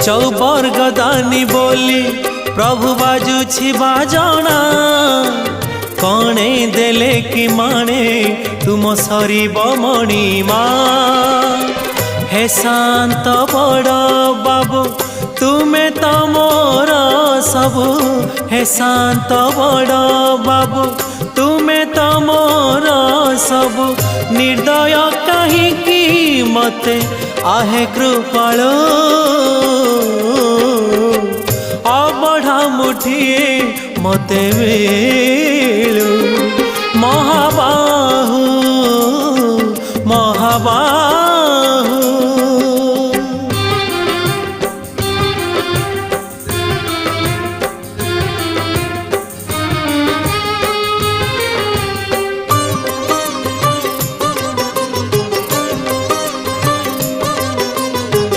चौबर्ग दानी बोली प्रभु बाजुछि बाजना कणे देले कि माने तुम सरीब मणिमा हे शांत बड़ बाबू तुम्हें तो मोर सबु हे शांत बड़ बाबू तुम्हें तो मोर सबु निर्दय कहीं मते आहे कृपालो अबढ़ा मुठिए मते मिलू महाबाहु महाबाहु